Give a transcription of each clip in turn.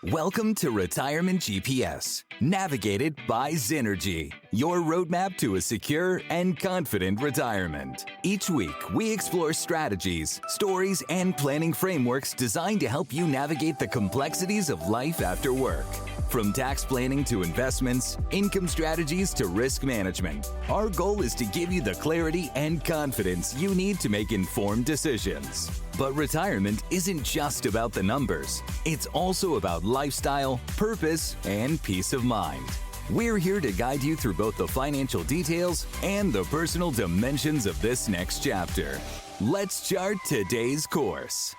Welcome to Retirement GPS, navigated by Zynergy, your roadmap to a secure and confident retirement. Each week, we explore strategies, stories, and planning frameworks designed to help you navigate the complexities of life after work. From tax planning to investments, income strategies to risk management, our goal is to give you the clarity and confidence you need to make informed decisions. But retirement isn't just about the numbers. It's also about lifestyle, purpose, and peace of mind. We're here to guide you through both the financial details and the personal dimensions of this next chapter. Let's chart today's course.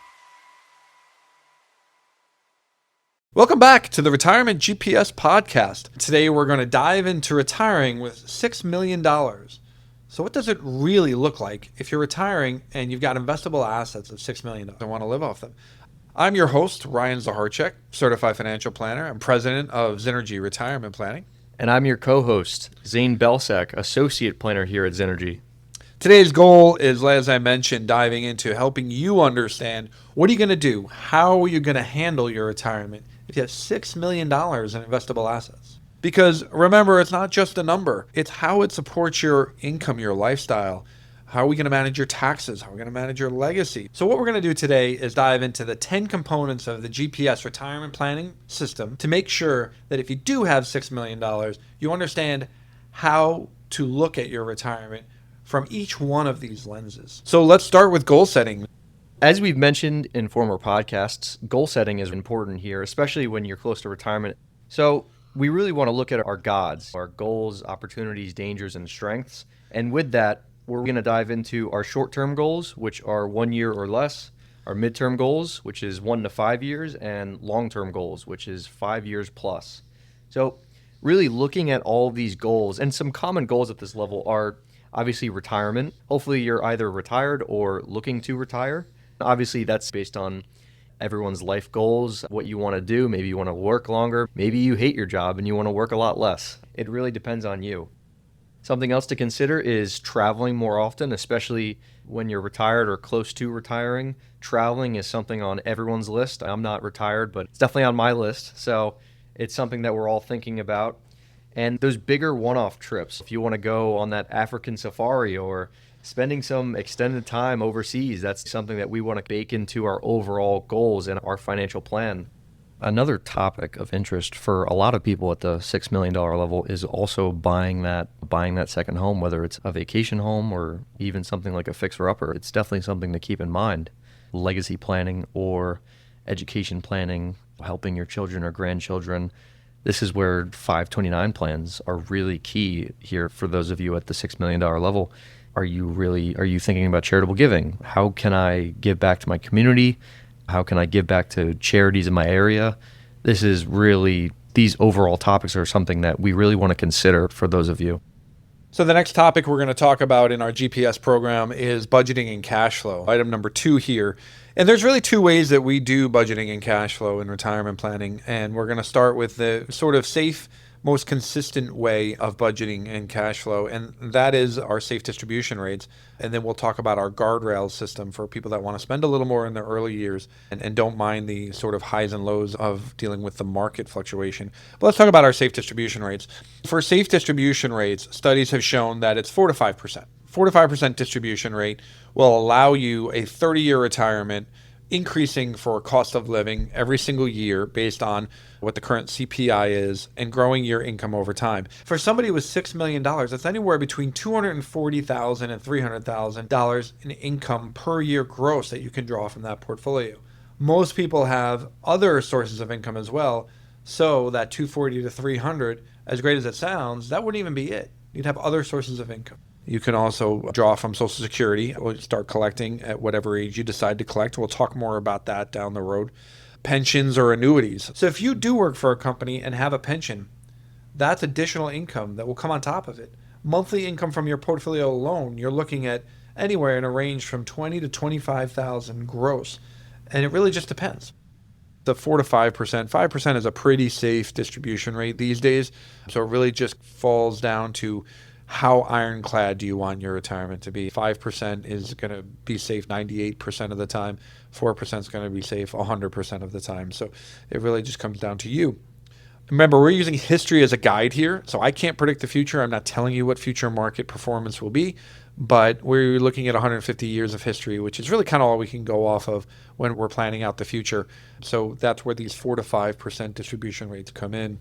Welcome back to the Retirement GPS podcast. Today we're going to dive into retiring with $6 million. So what does it really look like if you're retiring and you've got investable assets of $6 million and want to live off them? I'm your host, Ryan Zaharchek, Certified Financial Planner and President of Zynergy Retirement Planning. And I'm your co-host, Zane Belsack, Associate Planner here at Zynergy. Today's goal is, as I mentioned, diving into helping you understand what are you going to do? How are you going to handle your retirement if you have $6 million in investable assets? Because remember, it's not just a number. It's how it supports your income, your lifestyle. How are we going to manage your taxes? How are we going to manage your legacy? So what we're going to do today is dive into the 10 components of the GPS retirement planning system to make sure that if you do have $6 million, you understand how to look at your retirement from each one of these lenses. So let's start with goal setting. As we've mentioned in former podcasts, goal setting is important here, especially when you're close to retirement. So we really want to look at our gods, our goals, opportunities, dangers, and strengths. And with that, we're going to dive into our short-term goals, which are 1 year or less, our midterm goals, which is 1 to 5 years, and long-term goals, which is 5 years plus. So really looking at all of these goals, and some common goals at this level are obviously retirement. Hopefully you're either retired or looking to retire. Obviously that's based on everyone's life goals, what you want to do. Maybe you want to work longer. Maybe you hate your job and you want to work a lot less. It really depends on you. Something else to consider is traveling more often, especially when you're retired or close to retiring. Traveling is something on everyone's list. I'm not retired, but it's definitely on my list. So it's something that we're all thinking about. And those bigger one-off trips, if you want to go on that African safari or spending some extended time overseas, that's something that we want to bake into our overall goals and our financial plan. Another topic of interest for a lot of people at the $6 million level is also buying that second home, whether it's a vacation home or even something like a fixer-upper. It's definitely something to keep in mind. Legacy planning or education planning, helping your children or grandchildren. This is where 529 plans are really key here for those of you at the $6 million level. Are you thinking about charitable giving? How can I give back to my community? How can I give back to charities in my area? These overall topics are something that we really want to consider for those of you. So the next topic we're going to talk about in our GPS program is budgeting and cash flow. Item number 2 here. And there's really 2 ways that we do budgeting and cash flow in retirement planning. And we're going to start with the sort of safe, most consistent way of budgeting and cash flow. And that is our safe distribution rates. And then we'll talk about our guardrail system for people that want to spend a little more in their early years and don't mind the sort of highs and lows of dealing with the market fluctuation. But let's talk about our safe distribution rates. For safe distribution rates, studies have shown that it's 4 to 5%. 4 to 5% distribution rate will allow you a 30-year retirement, increasing for cost of living every single year based on what the current CPI is and growing your income over time. For somebody with $6 million, that's anywhere between $240,000 and $300,000 in income per year gross that you can draw from that portfolio. Most people have other sources of income as well, so that $240 to $300, as great as it sounds, that wouldn't even be it. You'd have other sources of income. You can also draw from Social Security or start collecting at whatever age you decide to collect. We'll talk more about that down the road. Pensions or annuities. So if you do work for a company and have a pension, that's additional income that will come on top of it. Monthly income from your portfolio alone, you're looking at anywhere in a range from $20,000 to $25,000 gross. And it really just depends. The 4 to 5%. 5% is a pretty safe distribution rate these days. So it really just falls down to how ironclad do you want your retirement to be? 5% is going to be safe 98% of the time. 4% is going to be safe 100% of the time. So it really just comes down to you. Remember, we're using history as a guide here, so I can't predict the future. I'm not telling you what future market performance will be, but we're looking at 150 years of history, which is really kind of all we can go off of when we're planning out the future. So that's where these 4 to 5% distribution rates come in.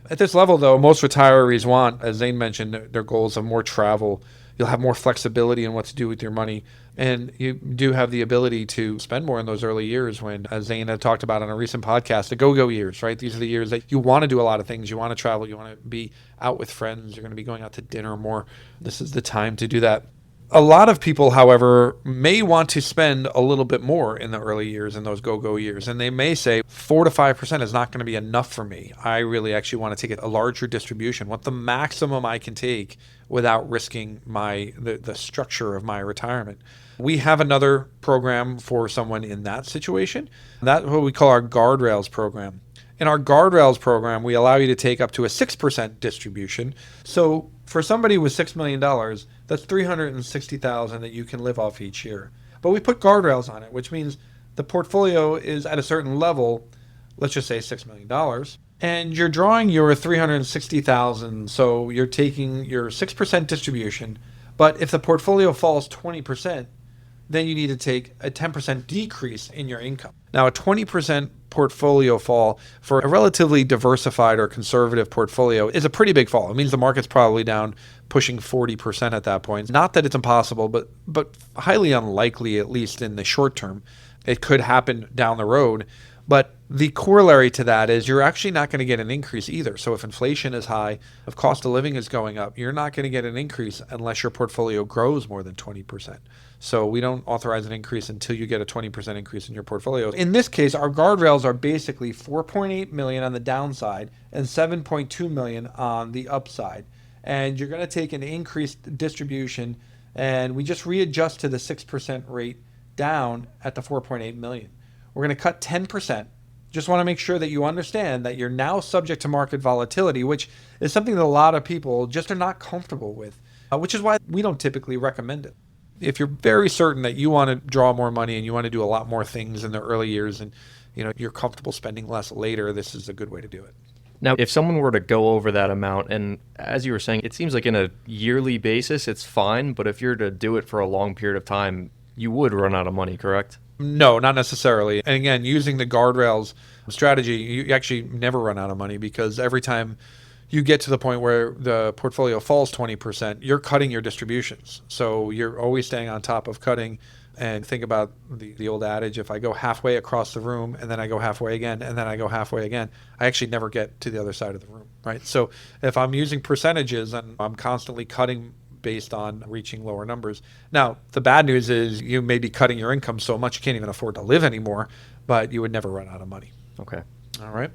At this level, though, most retirees want, as Zane mentioned, their goals of more travel. You'll have more flexibility in what to do with your money. And you do have the ability to spend more in those early years when, as Zane had talked about on a recent podcast, the go-go years, right? These are the years that you want to do a lot of things. You want to travel. You want to be out with friends. You're going to be going out to dinner more. This is the time to do that. A lot of people, however, may want to spend a little bit more in the early years, in those go-go years. And they may say 4 to 5% is not going to be enough for me. I really actually want to take a larger distribution. What the maximum I can take without risking the structure of my retirement. We have another program for someone in that situation. That's what we call our guardrails program. In our guardrails program, we allow you to take up to a 6% distribution. So for somebody with $6 million, that's $360,000 that you can live off each year. But we put guardrails on it, which means the portfolio is at a certain level, let's just say $6 million, and you're drawing your $360,000. So you're taking your 6% distribution, but if the portfolio falls 20%, then you need to take a 10% decrease in your income. Now, a 20% portfolio fall for a relatively diversified or conservative portfolio is a pretty big fall. It means the market's probably down pushing 40% at that point. Not that it's impossible, but highly unlikely, at least in the short term. It could happen down the road. But the corollary to that is you're actually not going to get an increase either. So if inflation is high, if cost of living is going up, you're not going to get an increase unless your portfolio grows more than 20%. So we don't authorize an increase until you get a 20% increase in your portfolio. In this case, our guardrails are basically $4.8 million on the downside and $7.2 million on the upside. And you're going to take an increased distribution, and we just readjust to the 6% rate down at the $4.8 million. We're going to cut 10%. Just want to make sure that you understand that you're now subject to market volatility, which is something that a lot of people just are not comfortable with, which is why we don't typically recommend it. If you're very certain that you want to draw more money and you want to do a lot more things in the early years and you're comfortable spending less later, this is a good way to do it. Now, if someone were to go over that amount, and as you were saying, it seems like in a yearly basis, it's fine, but if you're to do it for a long period of time, you would run out of money, correct? No, not necessarily. And again, using the guardrails strategy, you actually never run out of money because every time you get to the point where the portfolio falls 20%, you're cutting your distributions. So you're always staying on top of cutting. And think about the old adage, if I go halfway across the room and then I go halfway again and then I go halfway again, I actually never get to the other side of the room, right? So if I'm using percentages and I'm constantly cutting based on reaching lower numbers. Now, the bad news is you may be cutting your income so much you can't even afford to live anymore, but you would never run out of money. Okay. All right.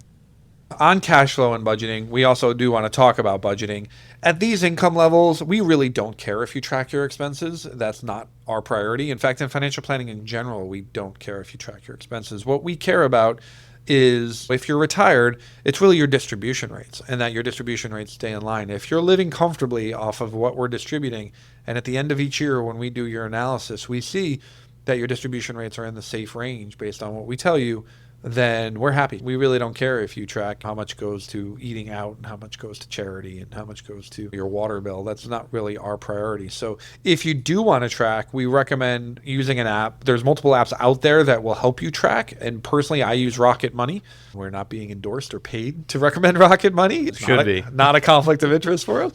On cash flow and budgeting, we also do want to talk about budgeting. At these income levels, we really don't care if you track your expenses. That's not our priority. In fact, in financial planning in general, we don't care if you track your expenses. What we care about is if you're retired, it's really your distribution rates and that your distribution rates stay in line. If you're living comfortably off of what we're distributing, and at the end of each year when we do your analysis, we see that your distribution rates are in the safe range based on what we tell you, then we're happy. We really don't care if you track how much goes to eating out and how much goes to charity and how much goes to your water bill. That's not really our priority. So if you do want to track, we recommend using an app. There's multiple apps out there that will help you track. And personally, I use Rocket Money. We're not being endorsed or paid to recommend Rocket Money. It's not a conflict of interest for us.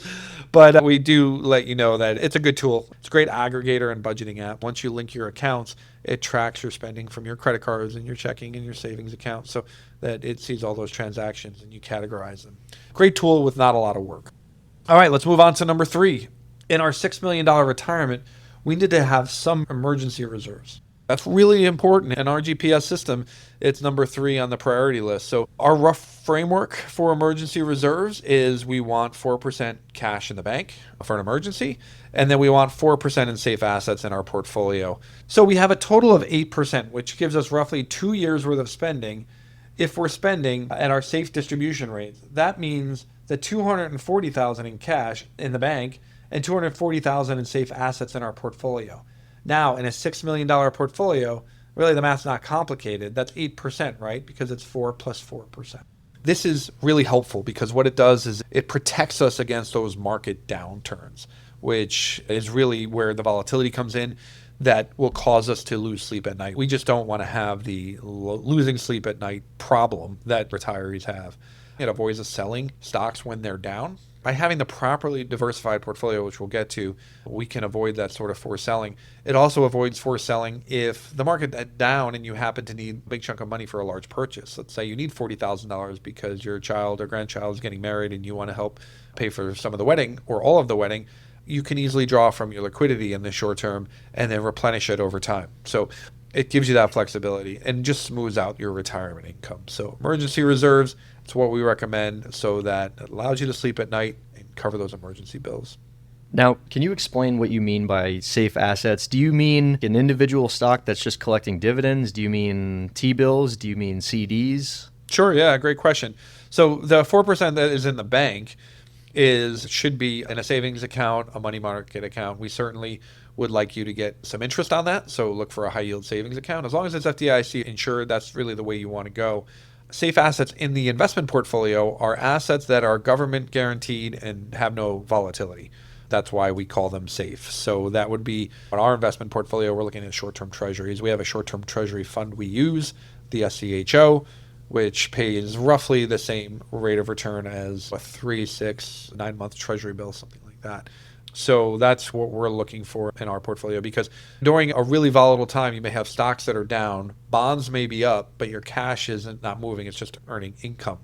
But we do let you know that it's a good tool. It's a great aggregator and budgeting app. Once you link your accounts, it tracks your spending from your credit cards and your checking and your savings accounts so that it sees all those transactions and you categorize them. Great tool with not a lot of work. All right, let's move on to number 3. In our $6 million retirement, we need to have some emergency reserves. That's really important. In our GPS system, it's number 3 on the priority list. So our rough framework for emergency reserves is we want 4% cash in the bank for an emergency, and then we want 4% in safe assets in our portfolio. So we have a total of 8%, which gives us roughly 2 years worth of spending. If we're spending at our safe distribution rates, that means that $240,000 in cash in the bank and $240,000 in safe assets in our portfolio. Now, in a $6 million portfolio, really the math's not complicated. That's 8%, right? Because it's 4 plus 4%. This is really helpful because what it does is it protects us against those market downturns, which is really where the volatility comes in that will cause us to lose sleep at night. We just don't want to have the losing sleep at night problem that retirees have. It avoids us selling stocks when they're down. By having the properly diversified portfolio, which we'll get to, we can avoid that sort of forced selling. It also avoids forced selling if the market is down and you happen to need a big chunk of money for a large purchase. Let's say you need $40,000 because your child or grandchild is getting married and you want to help pay for some of the wedding or all of the wedding. You can easily draw from your liquidity in the short term and then replenish it over time. So it gives you that flexibility and just smooths out your retirement income. So emergency reserves, it's what we recommend so that it allows you to sleep at night and cover those emergency bills. Now, can you explain what you mean by safe assets? Do you mean an individual stock that's just collecting dividends? Do you mean T-bills? Do you mean CDs? Sure, yeah, great question. So the 4% that is in the bank should be in a savings account, a money market account. We certainly would like you to get some interest on that. So look for a high yield savings account. As long as it's FDIC insured, that's really the way you want to go. Safe assets in the investment portfolio are assets that are government guaranteed and have no volatility. That's why we call them safe. So that would be on our investment portfolio, we're looking at short-term treasuries. We have a short-term treasury fund we use, the SCHO, which pays roughly the same rate of return as a 3, 6, 9-month treasury bill, something like that. So that's what we're looking for in our portfolio because during a really volatile time, you may have stocks that are down, bonds may be up, but your cash isn't not moving, it's just earning income.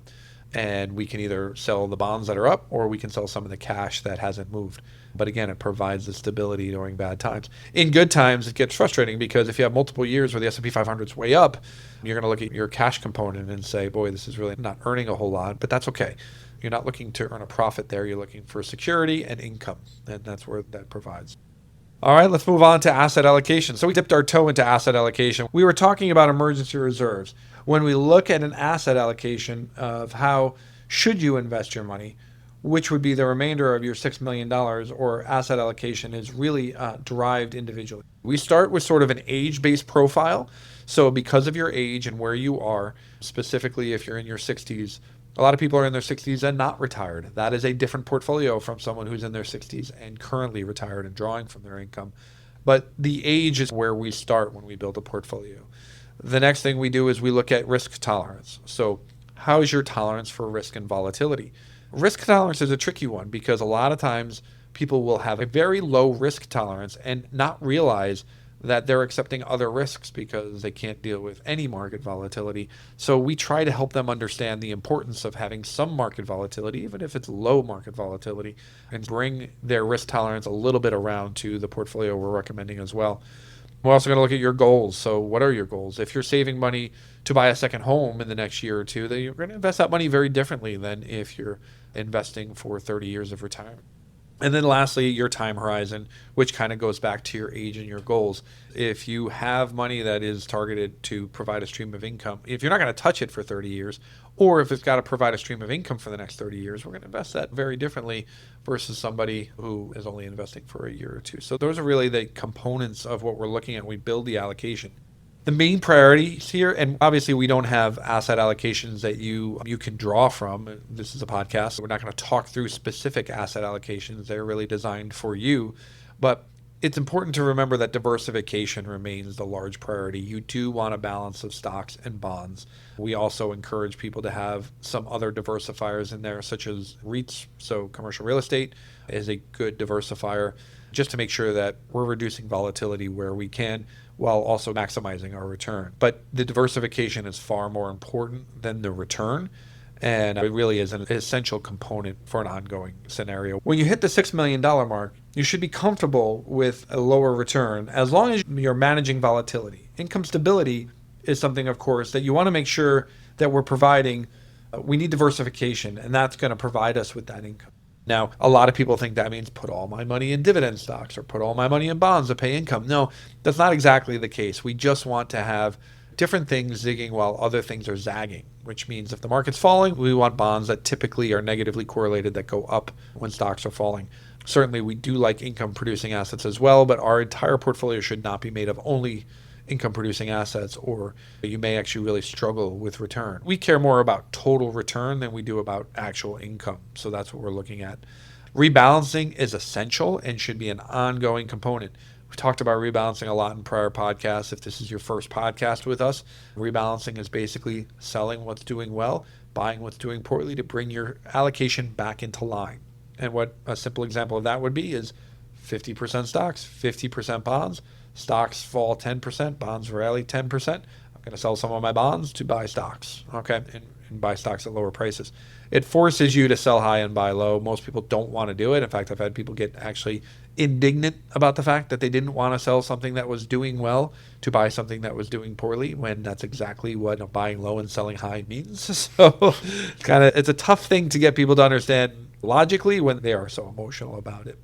And we can either sell the bonds that are up or we can sell some of the cash that hasn't moved. But again, it provides the stability during bad times. In good times, it gets frustrating because if you have multiple years where the S&P 500 is way up, you're going to look at your cash component and say, boy, this is really not earning a whole lot, but that's okay. You're not looking to earn a profit there. You're looking for security and income, and that's where that provides. All right, let's move on to asset allocation. So we dipped our toe into asset allocation. We were talking about emergency reserves. When we look at an asset allocation of how should you invest your money, which would be the remainder of your $6 million or asset allocation is really derived individually. We start with sort of an age-based profile. So because of your age and where you are, specifically if you're in your 60s, a lot of people are in their 60s and not retired. That is a different portfolio from someone who's in their 60s and currently retired and drawing from their income. But the age is where we start when we build a portfolio. The next thing we do is we look at risk tolerance. So how is your tolerance for risk and volatility? Risk tolerance is a tricky one because a lot of times people will have a very low risk tolerance and not realize that they're accepting other risks because they can't deal with any market volatility. So we try to help them understand the importance of having some market volatility, even if it's low market volatility, and bring their risk tolerance a little bit around to the portfolio we're recommending as well. We're also going to look at your goals. So what are your goals? If you're saving money to buy a second home in the next year or two, then you're going to invest that money very differently than if you're investing for 30 years of retirement. And then lastly, your time horizon, which kind of goes back to your age and your goals. If you have money that is targeted to provide a stream of income, if you're not going to touch it for 30 years, or if it's got to provide a stream of income for the next 30 years, we're going to invest that very differently versus somebody who is only investing for a year or two. So those are really the components of what we're looking at when we build the allocation. The main priorities here, and obviously we don't have asset allocations that you can draw from. This is a podcast, so we're not going to talk through specific asset allocations. They're really designed for you. But it's important to remember that diversification remains the large priority. You do want a balance of stocks and bonds. We also encourage people to have some other diversifiers in there, such as REITs. So commercial real estate is a good diversifier, just to make sure that we're reducing volatility where we can, while also maximizing our return. But the diversification is far more important than the return, and it really is an essential component for an ongoing scenario. When you hit the $6 million mark, you should be comfortable with a lower return as long as you're managing volatility. Income stability is something, of course, that you want to make sure that we're providing. We need diversification, and that's going to provide us with that income. Now, a lot of people think that means put all my money in dividend stocks or put all my money in bonds to pay income. No, that's not exactly the case. We just want to have different things zigging while other things are zagging, which means if the market's falling, we want bonds that typically are negatively correlated that go up when stocks are falling. Certainly, we do like income-producing assets as well, but our entire portfolio should not be made of only income-producing assets, or you may actually really struggle with return. We care more about total return than we do about actual income, so that's what we're looking at. Rebalancing is essential and should be an ongoing component. We've talked about rebalancing a lot in prior podcasts. If this is your first podcast with us, rebalancing is basically selling what's doing well, buying what's doing poorly to bring your allocation back into line. And what a simple example of that would be is 50% stocks, 50% bonds. Stocks fall 10%, bonds rally 10%. I'm going to sell some of my bonds to buy stocks, okay, and buy stocks at lower prices. It forces you to sell high and buy low. Most people don't want to do it. In fact, I've had people get actually indignant about the fact that they didn't want to sell something that was doing well to buy something that was doing poorly, when that's exactly what buying low and selling high means. So it's a tough thing to get people to understand logically when they are so emotional about it.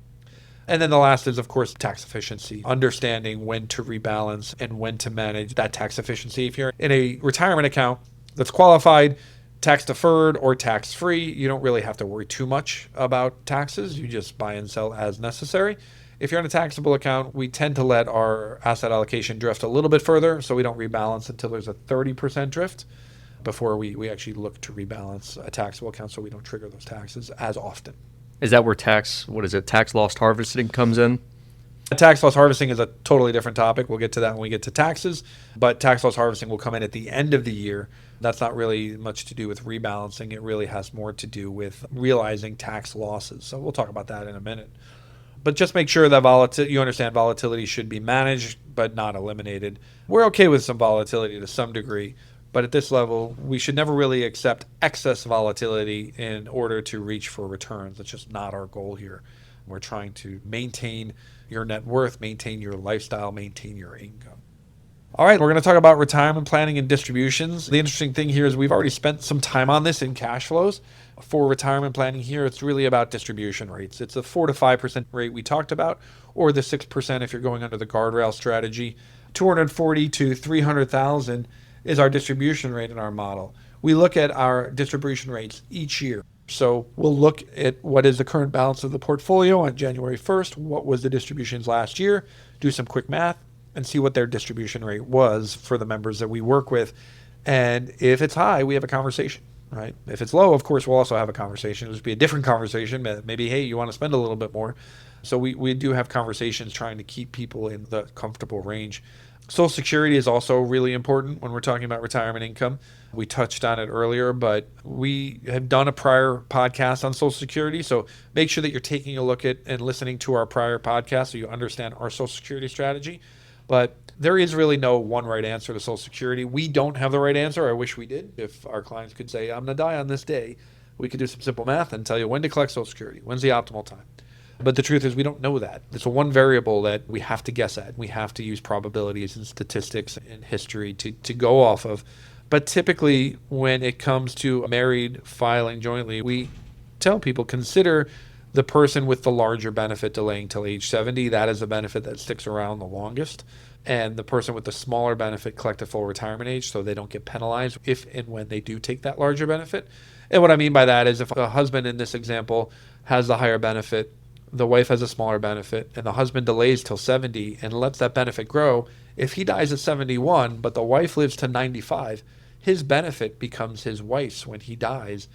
And then the last is, of course, tax efficiency, understanding when to rebalance and when to manage that tax efficiency. If you're in a retirement account that's qualified, tax deferred or tax free, you don't really have to worry too much about taxes. You just buy and sell as necessary. If you're in a taxable account, we tend to let our asset allocation drift a little bit further, so we don't rebalance until there's a 30% drift before we actually look to rebalance a taxable account, so we don't trigger those taxes as often. Is that where tax loss harvesting comes in? Tax loss harvesting is a totally different topic. We'll get to that when we get to taxes, but tax loss harvesting will come in at the end of the year. That's not really much to do with rebalancing. It really has more to do with realizing tax losses. So we'll talk about that in a minute. But just make sure that you understand volatility should be managed but not eliminated. We're okay with some volatility to some degree, but at this level, we should never really accept excess volatility in order to reach for returns. That's just not our goal here. We're trying to maintain your net worth, maintain your lifestyle, maintain your income. All right, we're going to talk about retirement planning and distributions. The interesting thing here is we've already spent some time on this in cash flows. For retirement planning here, it's really about distribution rates. It's a 4 to 5% rate we talked about, or the 6% if you're going under the guardrail strategy. 240 to 300,000 is our distribution rate in our model. We look at our distribution rates each year. So we'll look at what is the current balance of the portfolio on January 1st, what was the distributions last year, do some quick math, and see what their distribution rate was for the members that we work with. And if it's high, we have a conversation, right? If it's low, of course, we'll also have a conversation. It'll just be a different conversation. Maybe, hey, you want to spend a little bit more. So we do have conversations trying to keep people in the comfortable range. Social Security is also really important when we're talking about retirement income. We touched on it earlier, but we have done a prior podcast on Social Security. So make sure that you're taking a look at and listening to our prior podcast so you understand our Social Security strategy. But there is really no one right answer to Social Security. We don't have the right answer. I wish we did. If our clients could say, I'm going to die on this day, we could do some simple math and tell you when to collect Social Security. When's the optimal time? But the truth is we don't know that. It's one variable that we have to guess at. We have to use probabilities and statistics and history to go off of. But typically when it comes to married filing jointly, we tell people consider the person with the larger benefit delaying till age 70. That is a benefit that sticks around the longest. And the person with the smaller benefit collect a full retirement age so they don't get penalized if and when they do take that larger benefit. And what I mean by that is if a husband in this example has the higher benefit, the wife has a smaller benefit, and the husband delays till 70 and lets that benefit grow, if he dies at 71, but the wife lives to 95, his benefit becomes his wife's when he dies,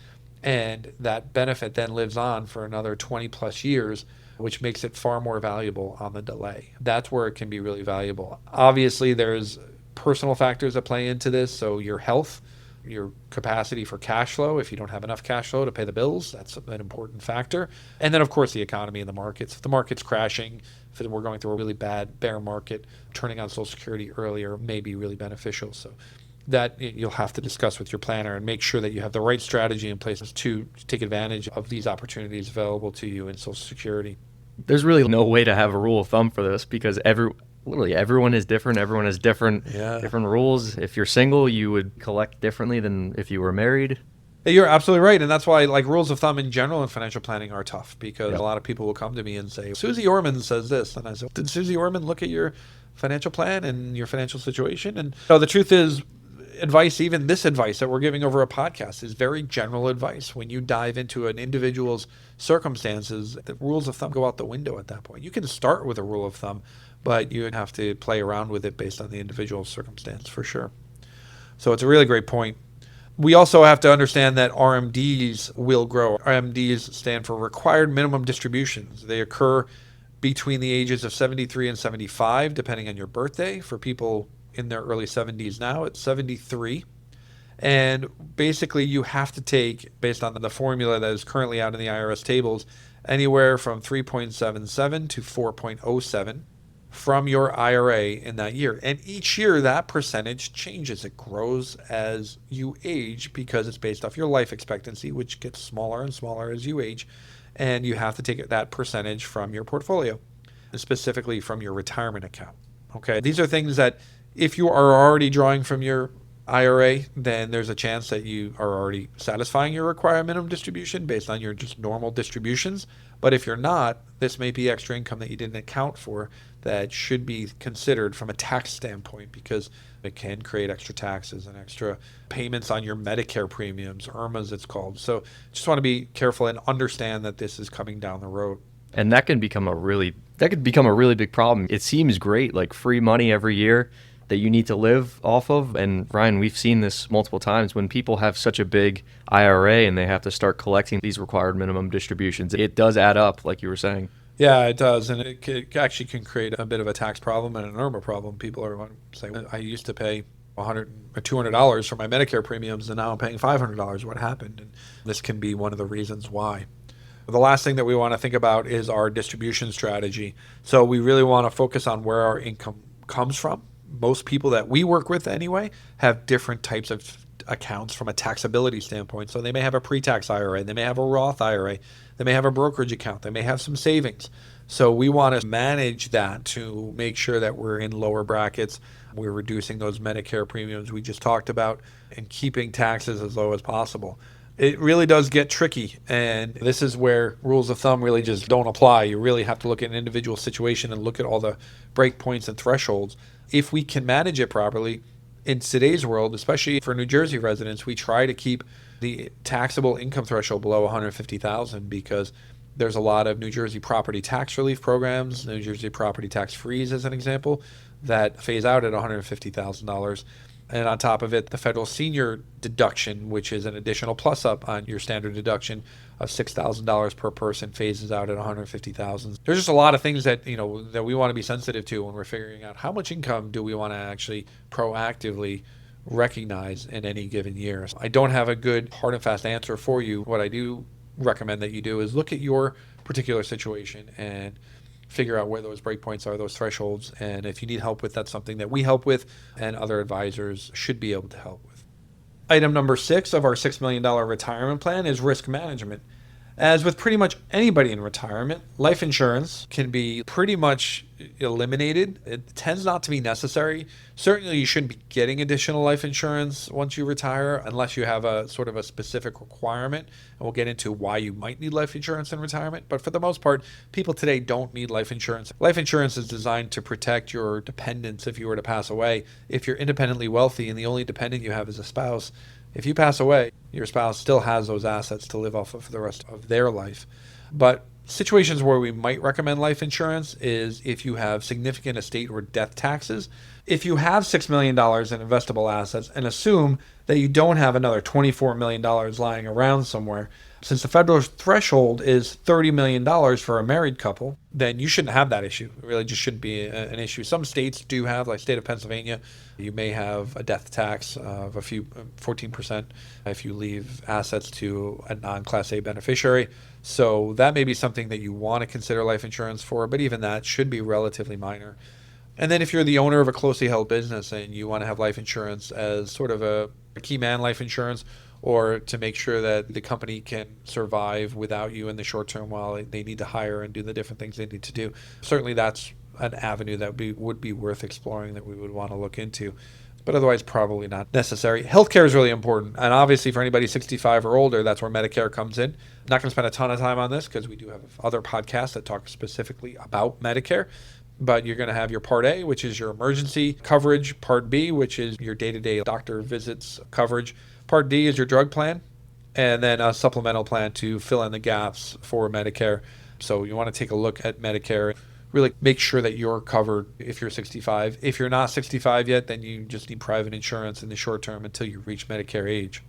and that benefit then lives on for another 20 plus years, which makes it far more valuable on the delay. That's where it can be really valuable. Obviously, there's personal factors that play into this, so your health, your capacity for cash flow. If you don't have enough cash flow to pay the bills, that's an important factor. And then, of course, the economy and the markets. If the market's crashing, if we're going through a really bad bear market, turning on Social Security earlier may be really beneficial. So that you'll have to discuss with your planner and make sure that you have the right strategy in place to take advantage of these opportunities available to you in Social Security. There's really no way to have a rule of thumb for this because literally everyone is different. Everyone has different rules. If you're single, you would collect differently than if you were married. You're absolutely right. And that's why rules of thumb in general in financial planning are tough because a lot of people will come to me and say, Susie Orman says this. And I say, did Susie Orman look at your financial plan and your financial situation? And the truth is, advice, even this advice that we're giving over a podcast, is very general advice. When you dive into an individual's circumstances, the rules of thumb go out the window at that point. You can start with a rule of thumb, but you have to play around with it based on the individual circumstance for sure. So it's a really great point. We also have to understand that RMDs will grow. RMDs stand for required minimum distributions. They occur between the ages of 73 and 75, depending on your birthday. For people in their early 70s now, it's 73. And basically you have to take, based on the formula that is currently out in the IRS tables, anywhere from 3.77 to 4.07 from your IRA in that year. And each year that percentage changes. It grows as you age because it's based off your life expectancy, which gets smaller and smaller as you age. And you have to take that percentage from your portfolio, specifically from your retirement account. Okay, these are things that if you are already drawing from your IRA, then there's a chance that you are already satisfying your required minimum distribution based on your just normal distributions. But if you're not, this may be extra income that you didn't account for that should be considered from a tax standpoint, because it can create extra taxes and extra payments on your Medicare premiums, IRMAs it's called. So just want to be careful and understand that this is coming down the road. And that could become a really big problem. It seems great, like free money every year that you need to live off of. And Ryan, we've seen this multiple times when people have such a big IRA and they have to start collecting these required minimum distributions. It does add up, like you were saying. Yeah, it does. And it actually can create a bit of a tax problem and an IRMA problem. People are saying, I used to pay $100 or $200 for my Medicare premiums, and now I'm paying $500. What happened? And this can be one of the reasons why. The last thing that we want to think about is our distribution strategy. So we really want to focus on where our income comes from. Most people that we work with anyway have different types of accounts from a taxability standpoint. So they may have a pre-tax IRA, they may have a Roth IRA, they may have a brokerage account, they may have some savings. So we want to manage that to make sure that we're in lower brackets. We're reducing those Medicare premiums we just talked about and keeping taxes as low as possible. It really does get tricky, and this is where rules of thumb really just don't apply. You really have to look at an individual situation and look at all the breakpoints and thresholds. If we can manage it properly, in today's world, especially for New Jersey residents, we try to keep the taxable income threshold below $150,000 because there's a lot of New Jersey property tax relief programs, New Jersey property tax freeze as an example, that phase out at $150,000. And on top of it, the federal senior deduction, which is an additional plus up on your standard deduction of $6,000 per person, phases out at $150,000. There's just a lot of things that that we want to be sensitive to when we're figuring out how much income do we want to actually proactively recognize in any given year. So I don't have a good hard and fast answer for you. What I do recommend that you do is look at your particular situation and figure out where those breakpoints are, those thresholds, and if you need help with, that's something that we help with and other advisors should be able to help with. Item number 6 of our $6 million retirement plan is risk management. As with pretty much anybody in retirement, life insurance can be pretty much eliminated. It tends not to be necessary. Certainly you shouldn't be getting additional life insurance once you retire unless you have a sort of a specific requirement. And we'll get into why you might need life insurance in retirement. But for the most part, people today don't need life insurance. Life insurance is designed to protect your dependents if you were to pass away. If you're independently wealthy and the only dependent you have is a spouse, if you pass away, your spouse still has those assets to live off of for the rest of their life. But situations where we might recommend life insurance is if you have significant estate or death taxes. If you have $6 million in investable assets and assume that you don't have another $24 million lying around somewhere, since the federal threshold is $30 million for a married couple, then you shouldn't have that issue. It really just shouldn't be an issue. Some states do have, like state of Pennsylvania, you may have a death tax of 14% if you leave assets to a non-Class A beneficiary. So that may be something that you want to consider life insurance for, but even that should be relatively minor. And then if you're the owner of a closely held business and you want to have life insurance as sort of a key man life insurance, or to make sure that the company can survive without you in the short term while they need to hire and do the different things they need to do. Certainly that's an avenue that would be worth exploring, that we would want to look into. But otherwise, probably not necessary. Healthcare is really important. And obviously for anybody 65 or older, that's where Medicare comes in. I'm not going to spend a ton of time on this because we do have other podcasts that talk specifically about Medicare. but you're going to have your Part A, which is your emergency coverage, Part B, which is your day-to-day doctor visits coverage, Part D is your drug plan, and then a supplemental plan to fill in the gaps for Medicare. So you want to take a look at Medicare, really make sure that you're covered if you're 65. If you're not 65 yet, then you just need private insurance in the short term until you reach Medicare age.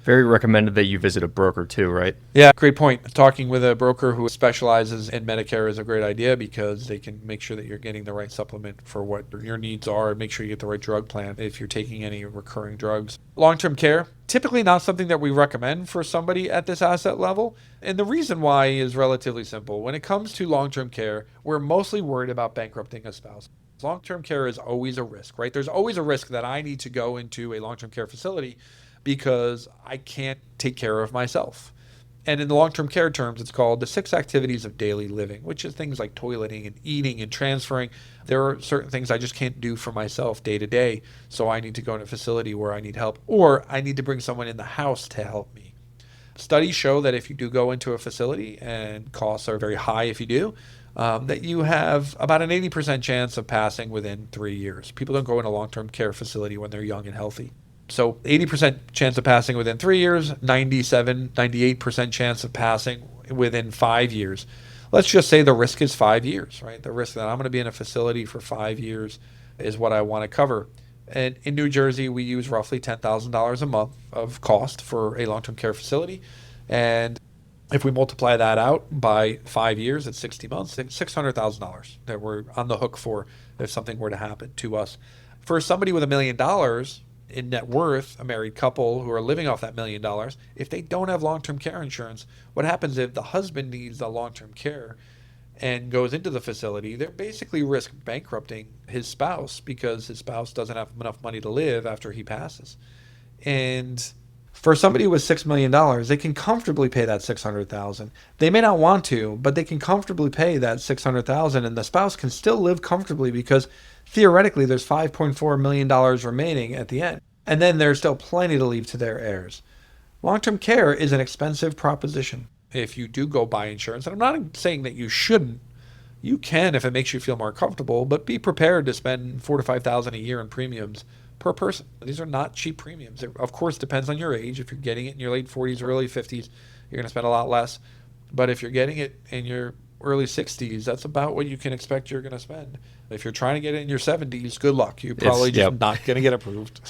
Very recommended that you visit a broker too, right? Yeah, great point. Talking with a broker who specializes in Medicare is a great idea because they can make sure that you're getting the right supplement for what your needs are and make sure you get the right drug plan if you're taking any recurring drugs. Long-term care, typically not something that we recommend for somebody at this asset level. And the reason why is relatively simple. When it comes to long-term care, we're mostly worried about bankrupting a spouse. Long-term care is always a risk, right? There's always a risk that I need to go into a long-term care facility because I can't take care of myself. And in the long-term care terms, it's called the 6 activities of daily living, which is things like toileting and eating and transferring. There are certain things I just can't do for myself day to day, so I need to go in a facility where I need help, or I need to bring someone in the house to help me. Studies show that if you do go into a facility, and costs are very high if you do, that you have about an 80% chance of passing within 3 years. People don't go in a long-term care facility when they're young and healthy. So 80% chance of passing within 3 years, 98% chance of passing within 5 years. Let's just say the risk is 5 years, right? The risk that I'm going to be in a facility for 5 years is what I want to cover. And in New Jersey, we use roughly $10,000 a month of cost for a long-term care facility. And if we multiply that out by 5 years, it's 60 months, it's $600,000 that we're on the hook for if something were to happen to us. For somebody with $1 million in net worth, a married couple who are living off that $1 million, if they don't have long-term care insurance, what happens if the husband needs the long-term care and goes into the facility? They're basically risk bankrupting his spouse because his spouse doesn't have enough money to live after he passes. And for somebody with $6 million, they can comfortably pay that $600,000. They may not want to, but they can comfortably pay that $600,000, and the spouse can still live comfortably because theoretically there's $5.4 million remaining at the end. And then there's still plenty to leave to their heirs. Long-term care is an expensive proposition. If you do go buy insurance, and I'm not saying that you shouldn't, you can if it makes you feel more comfortable, but be prepared to spend $4,000 to $5,000 a year in premiums per person. These are not cheap premiums. It, of course, depends on your age. If you're getting it in your late 40s, early 50s, you're going to spend a lot less. But if you're getting it in your early 60s, that's about what you can expect you're going to spend. If you're trying to get it in your 70s, good luck. You're probably not going to get approved.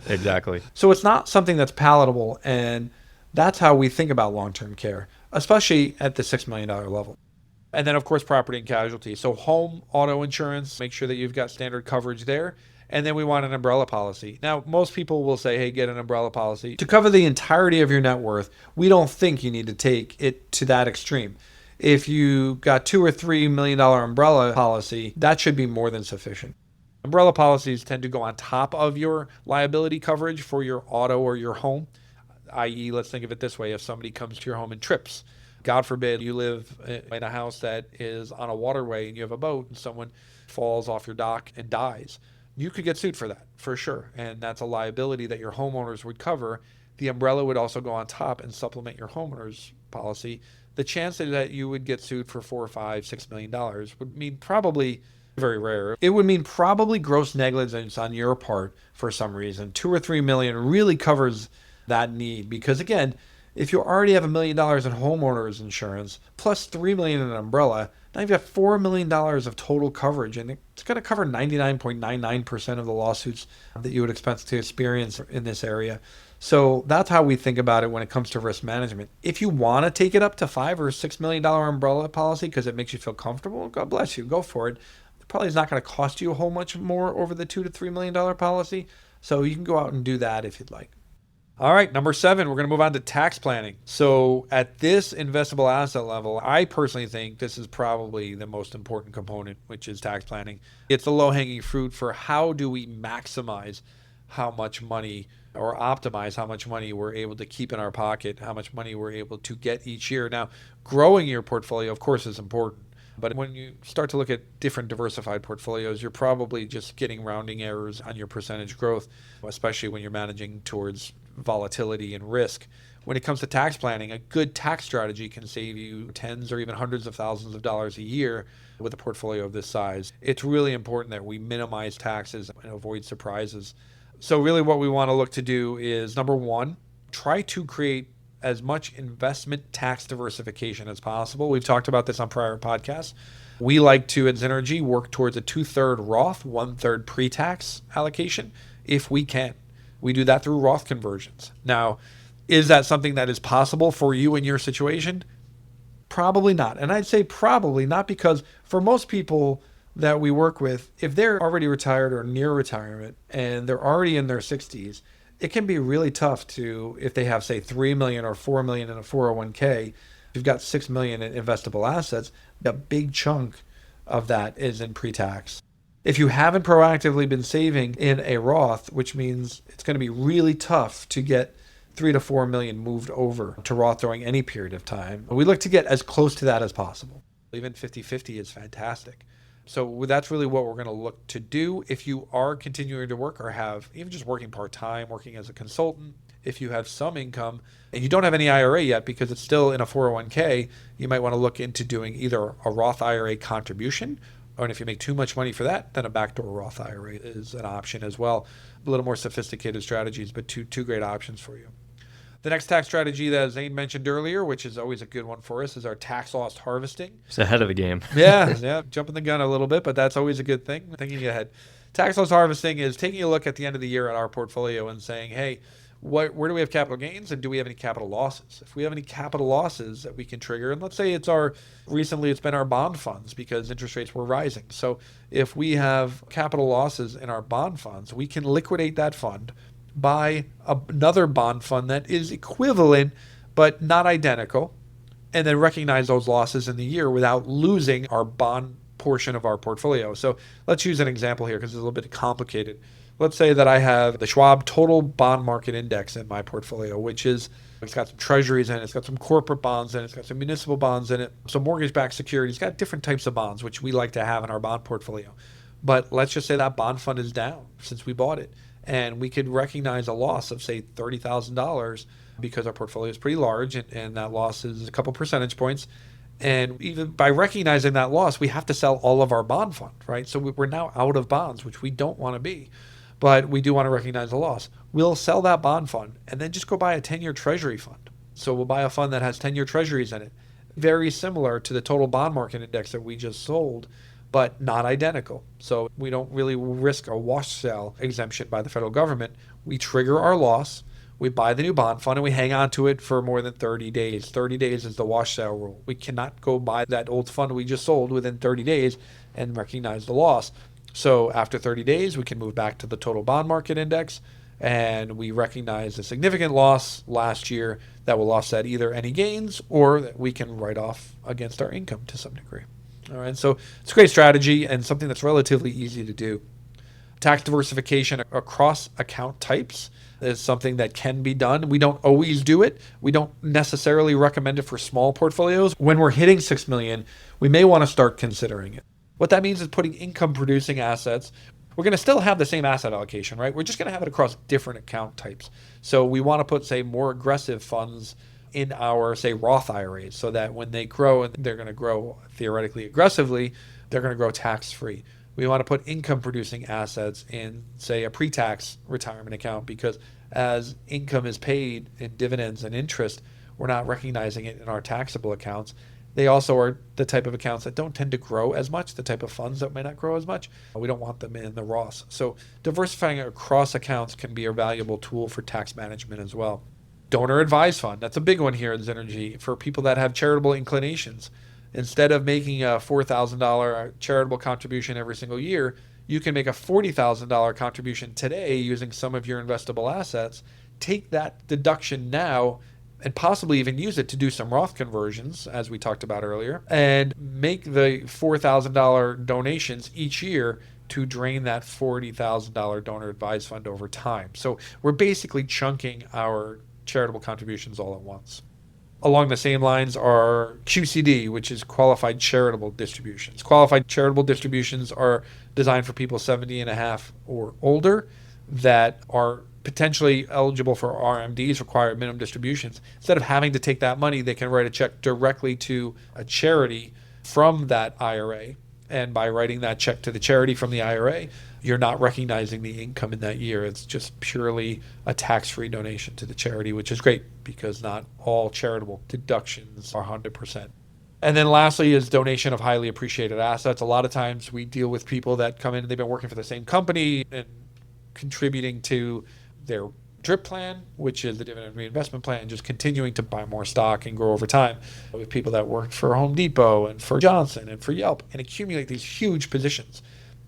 Exactly. So it's not something that's palatable, and that's how we think about long-term care, especially at the $6 million level. And then, of course, property and casualty. So home, auto insurance, make sure that you've got standard coverage there. And then we want an umbrella policy. Now, most people will say, hey, get an umbrella policy to cover the entirety of your net worth. We don't think you need to take it to that extreme. If you got $2 or $3 million umbrella policy, that should be more than sufficient. Umbrella policies tend to go on top of your liability coverage for your auto or your home, i.e., let's think of it this way. If somebody comes to your home and trips, God forbid you live in a house that is on a waterway and you have a boat and someone falls off your dock and dies, you could get sued for that, for sure. And that's a liability that your homeowners would cover. The umbrella would also go on top and supplement your homeowner's policy. The chance that you would get sued for $4, $5, $6 million would mean probably very rare. It would mean probably gross negligence on your part for some reason. $2 or $3 million really covers that need because, again, if you already have $1 million in homeowners insurance plus $3 million in an umbrella, now you've got $4 million of total coverage, and it's going to cover 99.99% of the lawsuits that you would expect to experience in this area. So that's how we think about it when it comes to risk management. If you want to take it up to $5 or $6 million umbrella policy because it makes you feel comfortable, God bless you, go for it. It probably is not going to cost you a whole much more over the $2 to $3 million policy, so you can go out and do that if you'd like. All right, number 7, we're going to move on to tax planning. So at this investable asset level, I personally think this is probably the most important component, which is tax planning. It's the low-hanging fruit for how do we maximize how much money or optimize how much money we're able to keep in our pocket, how much money we're able to get each year. Now, growing your portfolio, of course, is important. But when you start to look at different diversified portfolios, you're probably just getting rounding errors on your percentage growth, especially when you're managing towards volatility and risk. when it comes to tax planning, a good tax strategy can save you tens or even hundreds of thousands of dollars a year with a portfolio of this size. It's really important that we minimize taxes and avoid surprises. So really what we want to look to do is, number one, try to create as much investment tax diversification as possible. We've talked about this on prior podcasts. We like to, at Zynergy, work towards a 2/3 Roth, 1/3 pre-tax allocation if we can. We do that through Roth conversions. Now, is that something that is possible for you in your situation? Probably not. And I'd say probably not, because for most people that we work with, if they're already retired or near retirement and they're already in their 60s, it can be really tough to, if they have, say, 3 million or 4 million in a 401k, you've got 6 million in investable assets, a big chunk of that is in pre-tax. If you haven't proactively been saving in a Roth, which means it's going to be really tough to get 3 to 4 million moved over to Roth during any period of time, we look to get as close to that as possible. Even 50-50 is fantastic. So that's really what we're going to look to do. If you are continuing to work or have even just working part-time, working as a consultant, if you have some income and you don't have any IRA yet because it's still in a 401k, you might want to look into doing either a Roth IRA contribution, or if you make too much money for that, then a backdoor Roth IRA is an option as well. A little more sophisticated strategies, but two great options for you. The next tax strategy that Zane mentioned earlier, which is always a good one for us, is our tax loss harvesting. It's ahead of the game. Yeah, jumping the gun a little bit, but that's always a good thing, thinking ahead. Tax loss harvesting is taking a look at the end of the year at our portfolio and saying, hey, where do we have capital gains and do we have any capital losses? If we have any capital losses that we can trigger, and let's say recently it's been our bond funds because interest rates were rising. So if we have capital losses in our bond funds, we can liquidate that fund, buy another bond fund that is equivalent but not identical, and then recognize those losses in the year without losing our bond portion of our portfolio. So let's use an example here because it's a little bit complicated. Let's say that I have the Schwab Total Bond Market Index in my portfolio, which is, it's got some treasuries in it, it's got some corporate bonds in it, it's got some municipal bonds in it, some mortgage-backed securities, it's got different types of bonds, which we like to have in our bond portfolio. But let's just say that bond fund is down since we bought it. And we could recognize a loss of, say, $30,000 because our portfolio is pretty large and that loss is a couple percentage points. And even by recognizing that loss, we have to sell all of our bond fund, right? So we're now out of bonds, which we don't want to be. But we do want to recognize the loss. We'll sell that bond fund and then just go buy a 10-year treasury fund. So we'll buy a fund that has 10-year treasuries in it, very similar to the total bond market index that we just sold, but not identical. So we don't really risk a wash sale exemption by the federal government. We trigger our loss, we buy the new bond fund, and we hang on to it for more than 30 days. 30 days is the wash sale rule. We cannot go buy that old fund we just sold within 30 days and recognize the loss. So after 30 days, we can move back to the total bond market index, and we recognize a significant loss last year that will offset either any gains or that we can write off against our income to some degree. All right, so it's a great strategy and something that's relatively easy to do. Tax diversification across account types is something that can be done. We don't always do it. We don't necessarily recommend it for small portfolios. When we're hitting 6 million, we may want to start considering it. What that means is putting income producing assets. We're going to still have the same asset allocation, right? We're just going to have it across different account types. So we want to put, say, more aggressive funds in our, say, Roth IRAs so that when they grow, and they're going to grow theoretically aggressively, they're going to grow tax-free. We want to put income-producing assets in, say, a pre-tax retirement account because as income is paid in dividends and interest, we're not recognizing it in our taxable accounts. They also are the type of accounts that don't tend to grow as much, the type of funds that may not grow as much. We don't want them in the Roths. So diversifying across accounts can be a valuable tool for tax management as well. Donor advised fund. That's a big one here at Zynergy for people that have charitable inclinations. Instead of making a $4,000 charitable contribution every single year, you can make a $40,000 contribution today using some of your investable assets. Take that deduction now and possibly even use it to do some Roth conversions, as we talked about earlier, and make the $4,000 donations each year to drain that $40,000 donor advised fund over time. So we're basically chunking our charitable contributions all at once. Along the same lines are QCD, which is qualified charitable distributions. Qualified charitable distributions are designed for people 70 and a half or older that are potentially eligible for RMDs, required minimum distributions. Instead of having to take that money, they can write a check directly to a charity from that IRA. And by writing that check to the charity from the IRA, you're not recognizing the income in that year. It's just purely a tax-free donation to the charity, which is great because not all charitable deductions are 100%. And then lastly is donation of highly appreciated assets. A lot of times we deal with people that come in and they've been working for the same company and contributing to their DRIP plan, which is the dividend reinvestment plan, just continuing to buy more stock and grow over time. With people that worked for Home Depot and for Johnson and for Yelp and accumulate these huge positions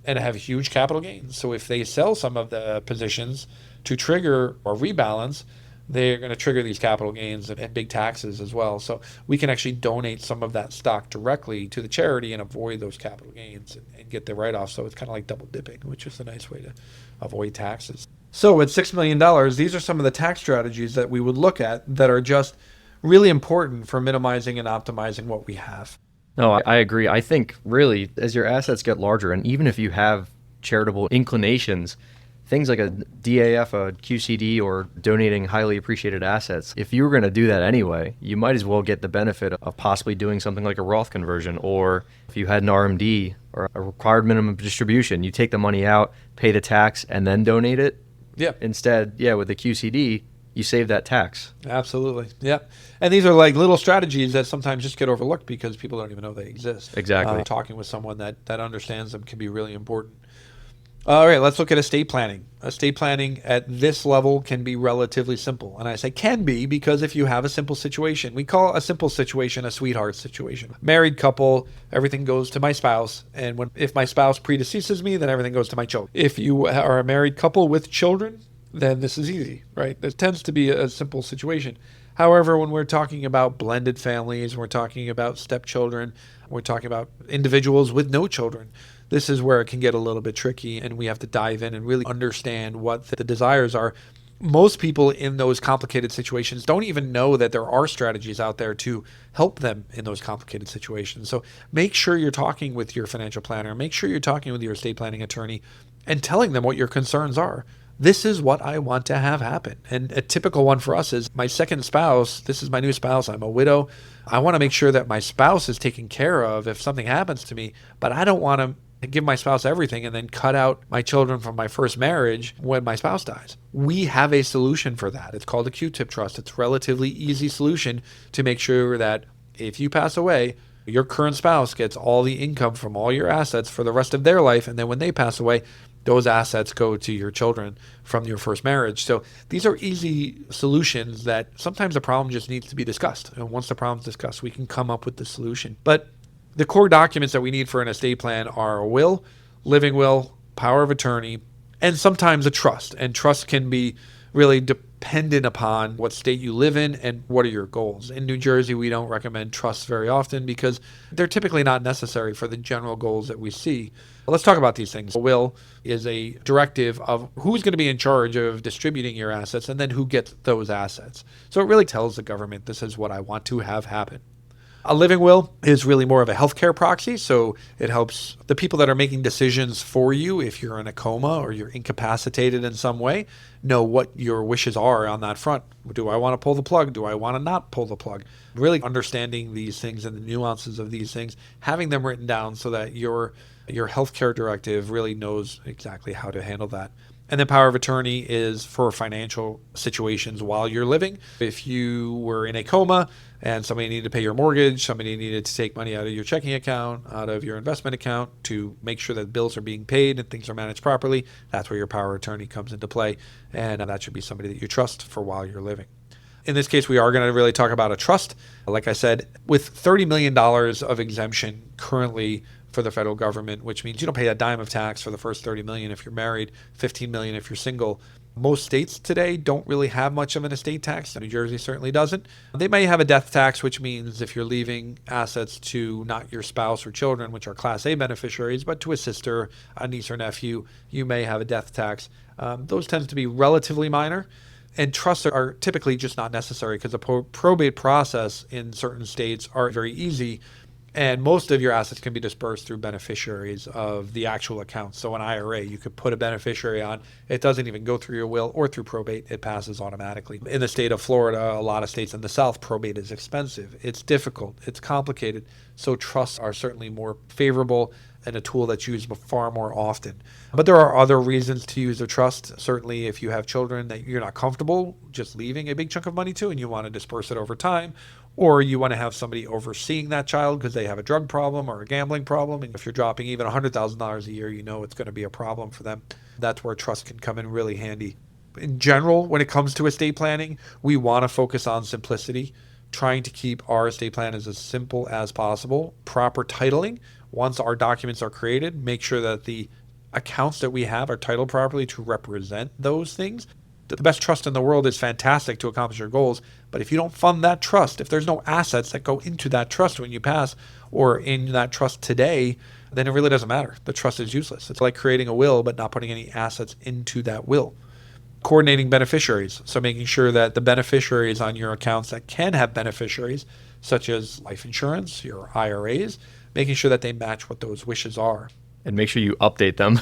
and have huge capital gains. So if they sell some of the positions to trigger or rebalance, they're going to trigger these capital gains and big taxes as well. So we can actually donate some of that stock directly to the charity and avoid those capital gains and get the write-off. So it's kind of like double dipping, which is a nice way to avoid taxes. So with $6 million, these are some of the tax strategies that we would look at that are just really important for minimizing and optimizing what we have. No, I agree. I think really as your assets get larger, and even if you have charitable inclinations, things like a DAF, a QCD, or donating highly appreciated assets, if you were going to do that anyway, you might as well get the benefit of possibly doing something like a Roth conversion, or if you had an RMD or a required minimum distribution, you take the money out, pay the tax, and then donate it. Yeah. Instead, with the QCD, you save that tax. Absolutely. Yeah. And these are like little strategies that sometimes just get overlooked because people don't even know they exist. Exactly. Talking with someone that understands them can be really important. All right, let's look at estate planning. Estate planning at this level can be relatively simple. And I say can be because if you have a simple situation, we call a simple situation a sweetheart situation. Married couple, everything goes to my spouse. And if my spouse predeceases me, then everything goes to my children. If you are a married couple with children, then this is easy, right? It tends to be a simple situation. However, when we're talking about blended families, we're talking about stepchildren, we're talking about individuals with no children, this is where it can get a little bit tricky, and we have to dive in and really understand what the desires are. Most people in those complicated situations don't even know that there are strategies out there to help them in those complicated situations. So make sure you're talking with your financial planner, make sure you're talking with your estate planning attorney and telling them what your concerns are. This is what I want to have happen. And a typical one for us is my second spouse. This is my new spouse. I'm a widow. I want to make sure that my spouse is taken care of if something happens to me, but I don't want to give my spouse everything and then cut out my children from my first marriage when my spouse dies. We have a solution for that. It's called a Q-tip trust. It's a relatively easy solution to make sure that if you pass away, your current spouse gets all the income from all your assets for the rest of their life. And then when they pass away, those assets go to your children from your first marriage. So these are easy solutions that sometimes the problem just needs to be discussed. And once the problem's discussed, we can come up with the solution. But the core documents that we need for an estate plan are a will, living will, power of attorney, and sometimes a trust. And trust can be really dependent upon what state you live in and what are your goals. In New Jersey, we don't recommend trusts very often because they're typically not necessary for the general goals that we see. Let's talk about these things. A will is a directive of who's going to be in charge of distributing your assets and then who gets those assets. So it really tells the government, this is what I want to have happen. A living will is really more of a healthcare proxy, so it helps the people that are making decisions for you, if you're in a coma or you're incapacitated in some way, know what your wishes are on that front. Do I want to pull the plug? Do I want to not pull the plug? Really understanding these things and the nuances of these things, having them written down so that your healthcare directive really knows exactly how to handle that. And then power of attorney is for financial situations while you're living. If you were in a coma and somebody needed to pay your mortgage, somebody needed to take money out of your checking account, out of your investment account to make sure that bills are being paid and things are managed properly, that's where your power of attorney comes into play. And that should be somebody that you trust for while you're living. In this case, we are going to really talk about a trust. Like I said, with $30 million of exemption currently for the federal government, which means you don't pay a dime of tax for the first $30 million if you're married, $15 million if you're single. Most states today don't really have much of an estate tax. New Jersey certainly doesn't. They may have a death tax, which means if you're leaving assets to not your spouse or children, which are Class A beneficiaries, but to a sister, a niece or nephew, you may have a death tax. Those tend to be relatively minor. And trusts are typically just not necessary because the probate process in certain states are very easy. And most of your assets can be dispersed through beneficiaries of the actual account. So an IRA, you could put a beneficiary on. It doesn't even go through your will or through probate. It passes automatically. In the state of Florida, a lot of states in the South, probate is expensive. It's difficult. It's complicated. So trusts are certainly more favorable and a tool that's used far more often. But there are other reasons to use a trust. Certainly if you have children that you're not comfortable just leaving a big chunk of money to and you want to disperse it over time, or you want to have somebody overseeing that child because they have a drug problem or a gambling problem. And if you're dropping even $100,000 a year, you know it's going to be a problem for them. That's where trust can come in really handy. In general, when it comes to estate planning, we want to focus on simplicity, trying to keep our estate plan as simple as possible. Proper titling. Once our documents are created, make sure that the accounts that we have are titled properly to represent those things. The best trust in the world is fantastic to accomplish your goals, but if you don't fund that trust, if there's no assets that go into that trust when you pass or in that trust today, then it really doesn't matter. The trust is useless. It's like creating a will but not putting any assets into that will. Coordinating beneficiaries, so making sure that the beneficiaries on your accounts that can have beneficiaries, such as life insurance, your IRAs, making sure that they match what those wishes are. And make sure you update them.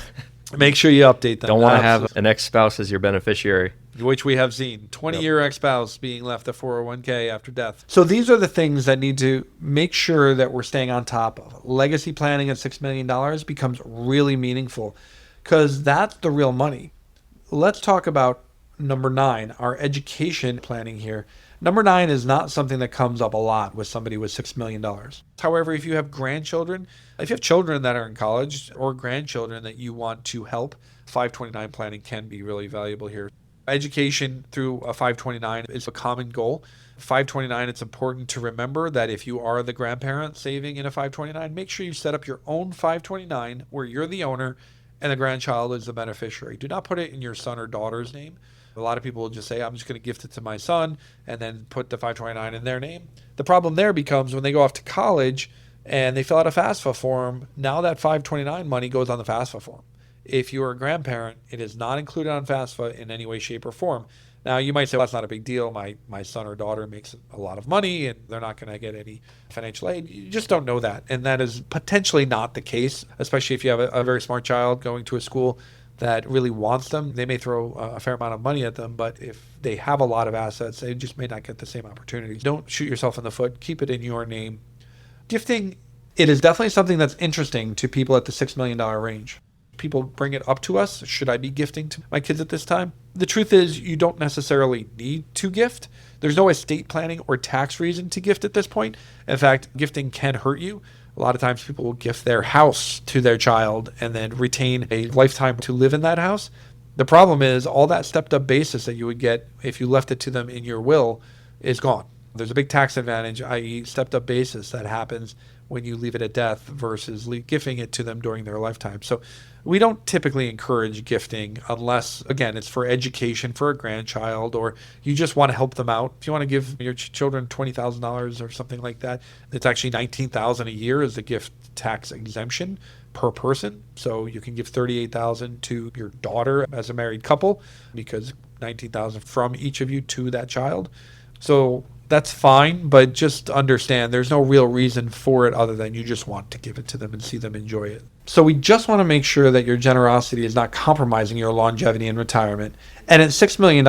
Make sure you update them. Don't want to have an ex-spouse as your beneficiary. Which we have seen. 20-year ex-spouse being left a 401k after death. So these are the things that need to make sure that we're staying on top of. Legacy planning at $6 million becomes really meaningful because that's the real money. Let's talk about number 9, our education planning here. Number 9 is not something that comes up a lot with somebody with $6 million. However, if you have grandchildren, if you have children that are in college or grandchildren that you want to help, 529 planning can be really valuable here. Education through a 529 is a common goal. 529, it's important to remember that if you are the grandparent saving in a 529, make sure you set up your own 529 where you're the owner and the grandchild is the beneficiary. Do not put it in your son or daughter's name. A lot of people will just say, I'm just going to gift it to my son and then put the 529 in their name. The problem there becomes when they go off to college and they fill out a FAFSA form, now that 529 money goes on the FAFSA form. If you're a grandparent, it is not included on FAFSA in any way, shape, or form. Now, you might say, well, that's not a big deal. My son or daughter makes a lot of money and they're not going to get any financial aid. You just don't know that. And that is potentially not the case, especially if you have a very smart child going to a school that really wants them. They may throw a fair amount of money at them, but if they have a lot of assets, they just may not get the same opportunities. Don't shoot yourself in the foot. Keep it in your name. Gifting, it is definitely something that's interesting to people at the $6 million range. People bring it up to us. Should I be gifting to my kids at this time? The truth is you don't necessarily need to gift. There's no estate planning or tax reason to gift at this point. In fact, gifting can hurt you. A lot of times people will gift their house to their child and then retain a lifetime to live in that house. The problem is all that stepped up basis that you would get if you left it to them in your will is gone. There's a big tax advantage, i.e. stepped up basis that happens when you leave it at death versus gifting it to them during their lifetime. So we don't typically encourage gifting unless, again, it's for education for a grandchild or you just want to help them out. If you want to give your children $20,000 or something like that, it's actually $19,000 a year as a gift tax exemption per person. So you can give $38,000 to your daughter as a married couple because $19,000 from each of you to that child. So that's fine, but just understand there's no real reason for it other than you just want to give it to them and see them enjoy it. So we just want to make sure that your generosity is not compromising your longevity in retirement. And at $6 million,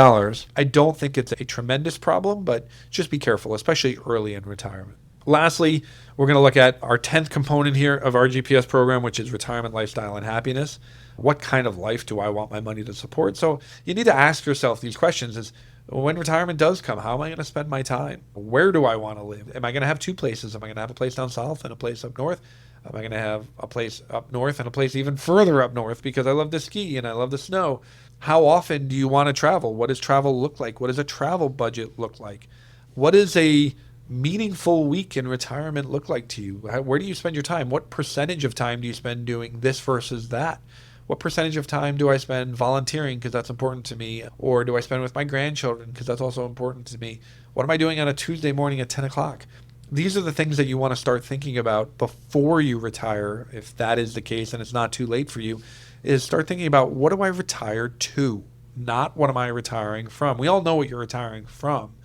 I don't think it's a tremendous problem, but just be careful, especially early in retirement. Lastly, we're going to look at our 10th component here of our GPS program, which is retirement, lifestyle, and happiness. What kind of life do I want my money to support? So you need to ask yourself these questions is, when retirement does come, how am I going to spend my time? Where do I want to live? Am I going to have two places? Am I going to have a place down south and a place up north? Am I going to have a place up north and a place even further up north because I love to ski and I love the snow? How often do you want to travel? What does travel look like? What does a travel budget look like? What does a meaningful week in retirement look like to you? Where do you spend your time? What percentage of time do you spend doing this versus that? What percentage of time do I spend volunteering because that's important to me? Or do I spend with my grandchildren because that's also important to me? What am I doing on a Tuesday morning at 10 o'clock? These are the things that you want to start thinking about before you retire, if that is the case and it's not too late for you, is start thinking about what do I retire to, not what am I retiring from. We all know what you're retiring from,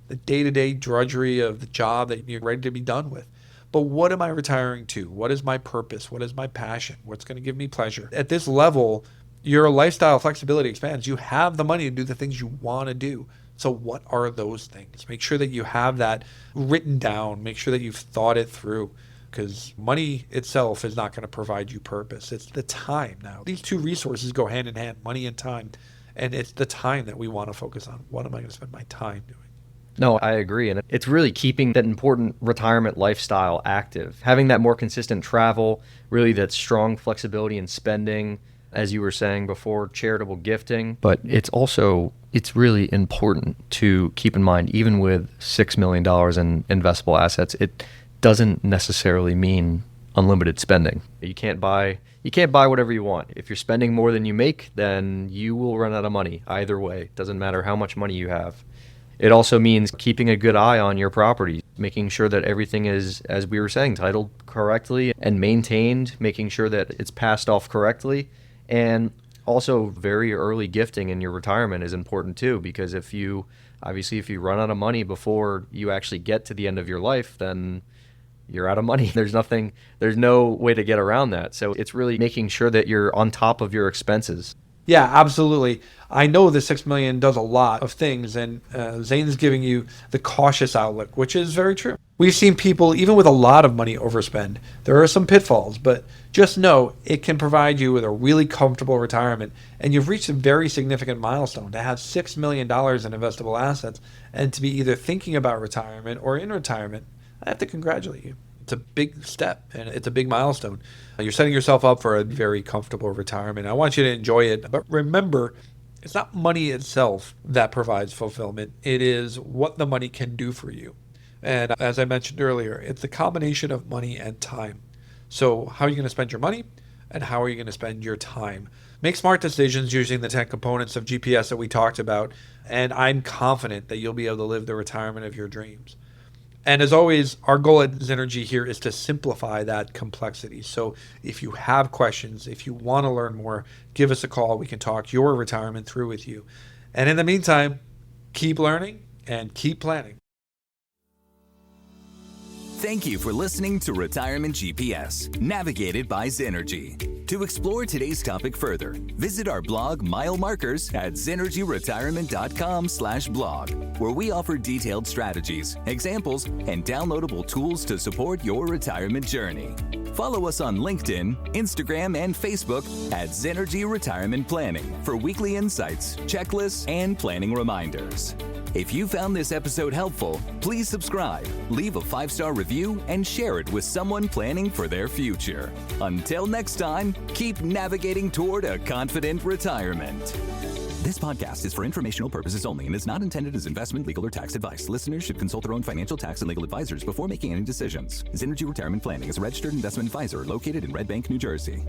the day-to-day drudgery of the job that you're ready to be done with. but what am I retiring to? What is my purpose? What is my passion? What's going to give me pleasure? At this level, your lifestyle flexibility expands. You have the money to do the things you want to do. So what are those things? Make sure that you have that written down. Make sure that you've thought it through, because money itself is not going to provide you purpose. It's the time now. These two resources go hand in hand, money and time. And it's the time that we want to focus on. What am I going to spend my time doing? No, I agree. And it's really keeping that important retirement lifestyle active, having that more consistent travel, really that strong flexibility in spending, as you were saying before, charitable gifting. But it's really important to keep in mind, even with $6 million in investable assets, it doesn't necessarily mean unlimited spending. You can't buy whatever you want. If you're spending more than you make, then you will run out of money either way. It doesn't matter how much money you have. It also means keeping a good eye on your property, making sure that everything is, as we were saying, titled correctly and maintained, making sure that it's passed off correctly. And also very early gifting in your retirement is important too, because if you run out of money before you actually get to the end of your life, then you're out of money. There's no way to get around that. So it's really making sure that you're on top of your expenses. Yeah, absolutely. I know the $6 million does a lot of things, and Zane's giving you the cautious outlook, which is very true. We've seen people, even with a lot of money, overspend. There are some pitfalls, but just know it can provide you with a really comfortable retirement, and you've reached a very significant milestone to have $6 million in investable assets and to be either thinking about retirement or in retirement. I have to congratulate you. It's a big step and it's a big milestone. You're setting yourself up for a very comfortable retirement. I want you to enjoy it. But remember, it's not money itself that provides fulfillment. It is what the money can do for you. And as I mentioned earlier, it's the combination of money and time. So how are you going to spend your money and how are you going to spend your time? Make smart decisions using the 10 components of GPS that we talked about. And I'm confident that you'll be able to live the retirement of your dreams. And as always, our goal at Zynergy here is to simplify that complexity. So if you have questions, if you want to learn more, give us a call. We can talk your retirement through with you. And in the meantime, keep learning and keep planning. Thank you for listening to Retirement GPS, navigated by Zynergy. To explore today's topic further, visit our blog mile markers at zynergyretirement.com/blog, where we offer detailed strategies, examples, and downloadable tools to support your retirement journey. Follow us on LinkedIn, Instagram, and Facebook at Zynergy Retirement Planning for weekly insights, checklists, and planning reminders. If you found this episode helpful, please subscribe, leave a 5-star review, and share it with someone planning for their future. Until next time, keep navigating toward a confident retirement. This podcast is for informational purposes only and is not intended as investment, legal, or tax advice. Listeners should consult their own financial, tax, and legal advisors before making any decisions. Zynergy Retirement Planning is a registered investment advisor located in Red Bank, New Jersey.